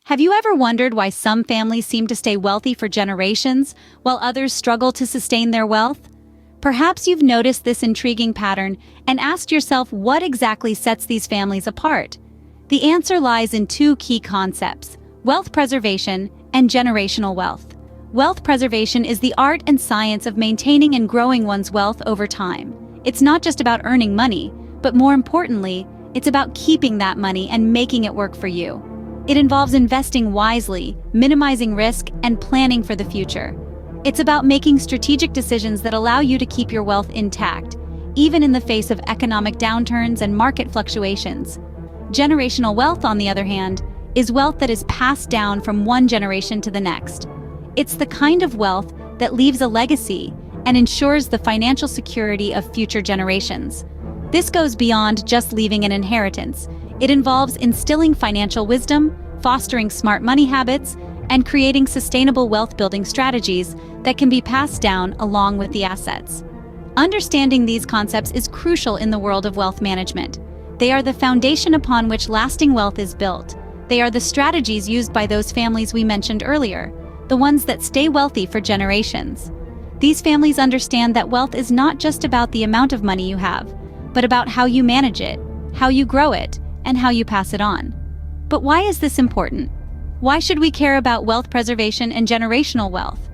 Have you ever wondered why some families seem to stay wealthy for generations, while others struggle to sustain their wealth? Perhaps you've noticed this intriguing pattern and asked yourself what exactly sets these families apart. The answer lies in two key concepts: wealth preservation and generational wealth. Wealth preservation is the art and science of maintaining and growing one's wealth over time. It's not just about earning money, but more importantly, it's about keeping that money and making it work for you. It involves investing wisely, minimizing risk, and planning for the future. It's about making strategic decisions that allow you to keep your wealth intact, even in the face of economic downturns and market fluctuations. Generational wealth, on the other hand, is wealth that is passed down from one generation to the next. It's the kind of wealth that leaves a legacy and ensures the financial security of future generations. This goes beyond just leaving an inheritance. It involves instilling financial wisdom, fostering smart money habits, and creating sustainable wealth-building strategies that can be passed down along with the assets. Understanding these concepts is crucial in the world of wealth management. They are the foundation upon which lasting wealth is built. They are the strategies used by those families we mentioned earlier, the ones that stay wealthy for generations. These families understand that wealth is not just about the amount of money you have, but about how you manage it, how you grow it, and how you pass it on. But why is this important? Why should we care about wealth preservation and generational wealth?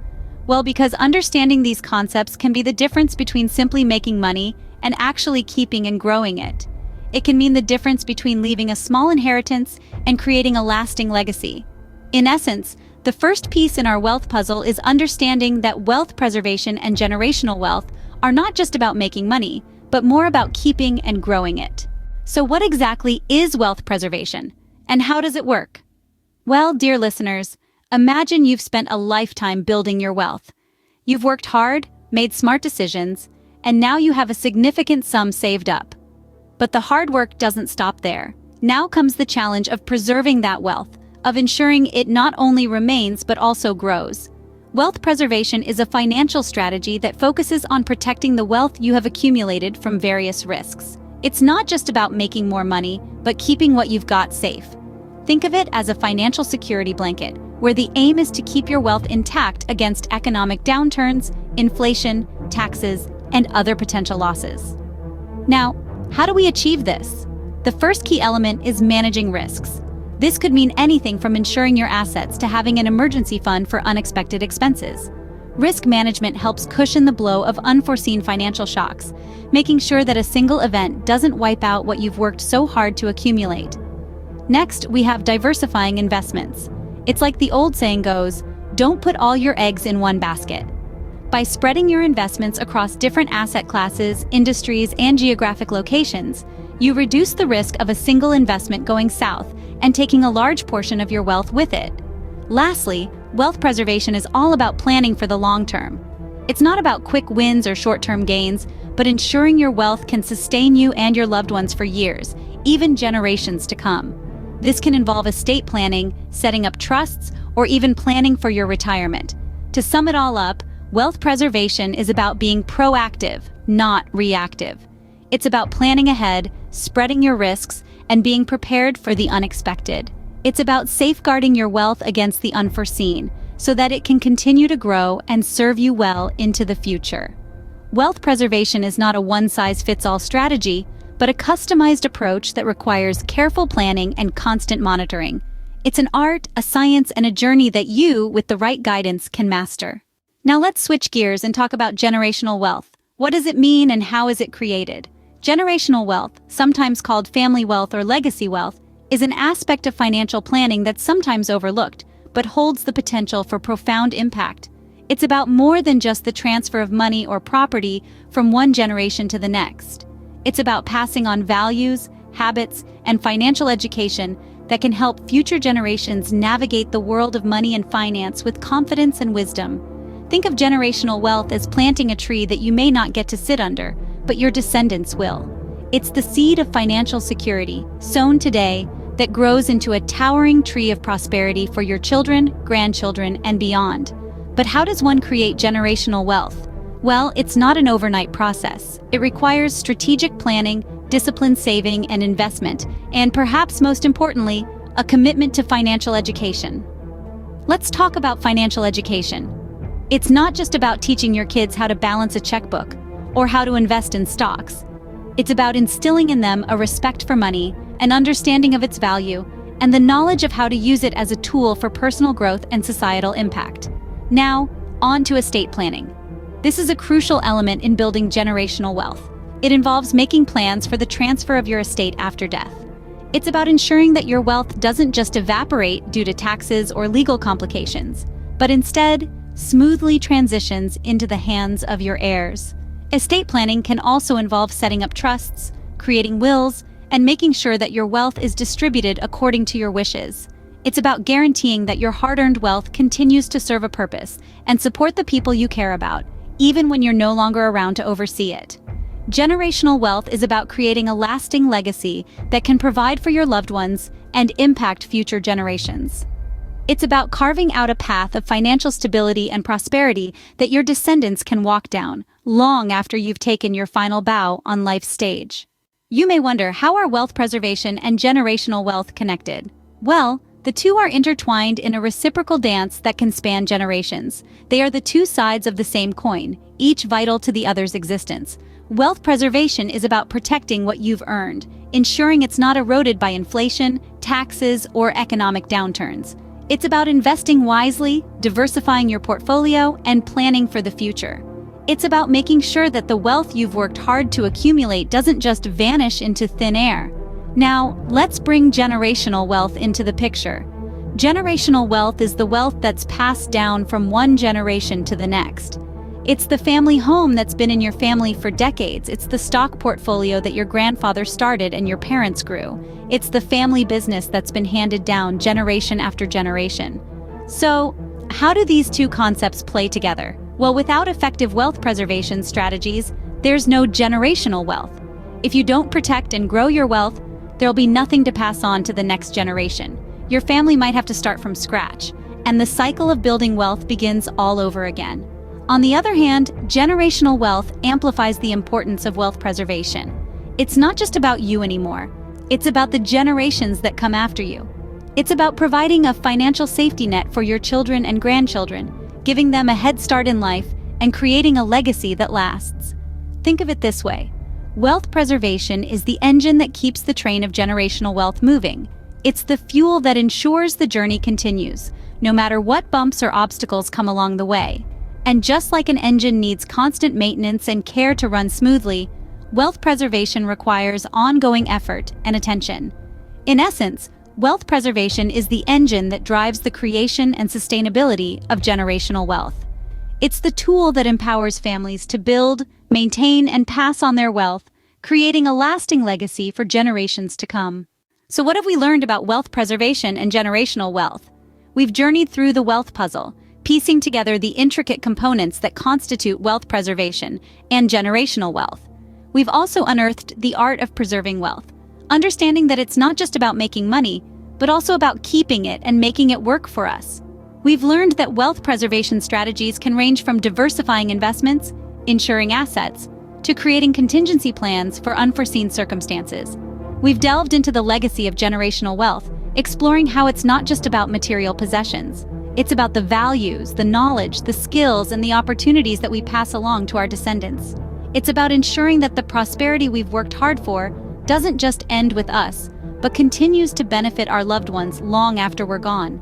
Well, because understanding these concepts can be the difference between simply making money and actually keeping and growing it. It can mean the difference between leaving a small inheritance and creating a lasting legacy. In essence, the first piece in our wealth puzzle is understanding that wealth preservation and generational wealth are not just about making money, but more about keeping and growing it. So what exactly is wealth preservation, and how does it work? Well, dear listeners, imagine you've spent a lifetime building your wealth. You've worked hard, made smart decisions, and now you have a significant sum saved up. But the hard work doesn't stop there. Now comes the challenge of preserving that wealth, of ensuring it not only remains but also grows. Wealth preservation is a financial strategy that focuses on protecting the wealth you have accumulated from various risks. It's not just about making more money, but keeping what you've got safe. Think of it as a financial security blanket, where the aim is to keep your wealth intact against economic downturns, inflation, taxes, and other potential losses. Now, how do we achieve this? The first key element is managing risks. This could mean anything from insuring your assets to having an emergency fund for unexpected expenses. Risk management helps cushion the blow of unforeseen financial shocks, making sure that a single event doesn't wipe out what you've worked so hard to accumulate. Next, we have diversifying investments. It's like the old saying goes, don't put all your eggs in one basket. By spreading your investments across different asset classes, industries, and geographic locations, you reduce the risk of a single investment going south and taking a large portion of your wealth with it. Lastly, wealth preservation is all about planning for the long term. It's not about quick wins or short-term gains, but ensuring your wealth can sustain you and your loved ones for years, even generations to come. This can involve estate planning, setting up trusts, or even planning for your retirement. To sum it all up, wealth preservation is about being proactive, not reactive. It's about planning ahead, spreading your risks, and being prepared for the unexpected. It's about safeguarding your wealth against the unforeseen, so that it can continue to grow and serve you well into the future. Wealth preservation is not a one-size-fits-all strategy, but a customized approach that requires careful planning and constant monitoring. It's an art, a science, and a journey that you, with the right guidance, can master. Now let's switch gears and talk about generational wealth. What does it mean and how is it created? Generational wealth, sometimes called family wealth or legacy wealth, is an aspect of financial planning that's sometimes overlooked, but holds the potential for profound impact. It's about more than just the transfer of money or property from one generation to the next. It's about passing on values, habits, and financial education that can help future generations navigate the world of money and finance with confidence and wisdom. Think of generational wealth as planting a tree that you may not get to sit under, but your descendants will. It's the seed of financial security, sown today, that grows into a towering tree of prosperity for your children, grandchildren, and beyond. But how does one create generational wealth? Well, it's not an overnight process. It requires strategic planning, disciplined saving and investment, and perhaps most importantly, a commitment to financial education. Let's talk about financial education. It's not just about teaching your kids how to balance a checkbook or how to invest in stocks. It's about instilling in them a respect for money, an understanding of its value, and the knowledge of how to use it as a tool for personal growth and societal impact. Now, on to estate planning. This is a crucial element in building generational wealth. It involves making plans for the transfer of your estate after death. It's about ensuring that your wealth doesn't just evaporate due to taxes or legal complications, but instead smoothly transitions into the hands of your heirs. Estate planning can also involve setting up trusts, creating wills, and making sure that your wealth is distributed according to your wishes. It's about guaranteeing that your hard-earned wealth continues to serve a purpose and support the people you care about, even when you're no longer around to oversee it. Generational wealth is about creating a lasting legacy that can provide for your loved ones and impact future generations. It's about carving out a path of financial stability and prosperity that your descendants can walk down long after you've taken your final bow on life's stage. You may wonder, how are wealth preservation and generational wealth connected? Well, the two are intertwined in a reciprocal dance that can span generations. They are the two sides of the same coin, each vital to the other's existence. Wealth preservation is about protecting what you've earned, ensuring it's not eroded by inflation, taxes, or economic downturns. It's about investing wisely, diversifying your portfolio, and planning for the future. It's about making sure that the wealth you've worked hard to accumulate doesn't just vanish into thin air. Now, let's bring generational wealth into the picture. Generational wealth is the wealth that's passed down from one generation to the next. It's the family home that's been in your family for decades. It's the stock portfolio that your grandfather started and your parents grew. It's the family business that's been handed down generation after generation. So, how do these two concepts play together? Well, without effective wealth preservation strategies, there's no generational wealth. If you don't protect and grow your wealth, there'll be nothing to pass on to the next generation. Your family might have to start from scratch, and the cycle of building wealth begins all over again. On the other hand, generational wealth amplifies the importance of wealth preservation. It's not just about you anymore. It's about the generations that come after you. It's about providing a financial safety net for your children and grandchildren, giving them a head start in life, and creating a legacy that lasts. Think of it this way. Wealth preservation is the engine that keeps the train of generational wealth moving. It's the fuel that ensures the journey continues, no matter what bumps or obstacles come along the way. And just like an engine needs constant maintenance and care to run smoothly, wealth preservation requires ongoing effort and attention. In essence, wealth preservation is the engine that drives the creation and sustainability of generational wealth. It's the tool that empowers families to build, maintain, and pass on their wealth, creating a lasting legacy for generations to come. So what have we learned about wealth preservation and generational wealth? We've journeyed through the wealth puzzle, piecing together the intricate components that constitute wealth preservation and generational wealth. We've also unearthed the art of preserving wealth, understanding that it's not just about making money, but also about keeping it and making it work for us. We've learned that wealth preservation strategies can range from diversifying investments, insuring assets, to creating contingency plans for unforeseen circumstances. We've delved into the legacy of generational wealth, exploring how it's not just about material possessions. It's about the values, the knowledge, the skills, and the opportunities that we pass along to our descendants. It's about ensuring that the prosperity we've worked hard for doesn't just end with us, but continues to benefit our loved ones long after we're gone.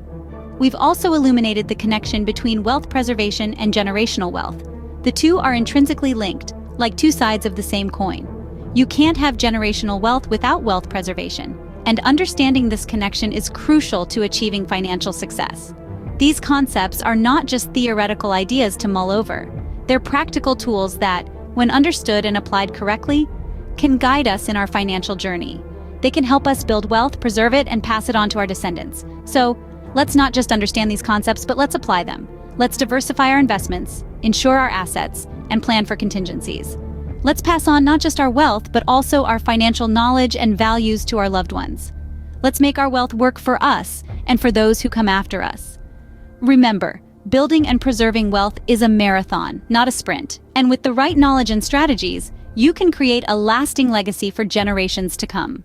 We've also illuminated the connection between wealth preservation and generational wealth. The two are intrinsically linked, like two sides of the same coin. You can't have generational wealth without wealth preservation, and understanding this connection is crucial to achieving financial success. These concepts are not just theoretical ideas to mull over. They're practical tools that, when understood and applied correctly, can guide us in our financial journey. They can help us build wealth, preserve it, and pass it on to our descendants. So, let's not just understand these concepts, but let's apply them. Let's diversify our investments, insure our assets, and plan for contingencies. Let's pass on not just our wealth, but also our financial knowledge and values to our loved ones. Let's make our wealth work for us and for those who come after us. Remember, building and preserving wealth is a marathon, not a sprint. And with the right knowledge and strategies, you can create a lasting legacy for generations to come.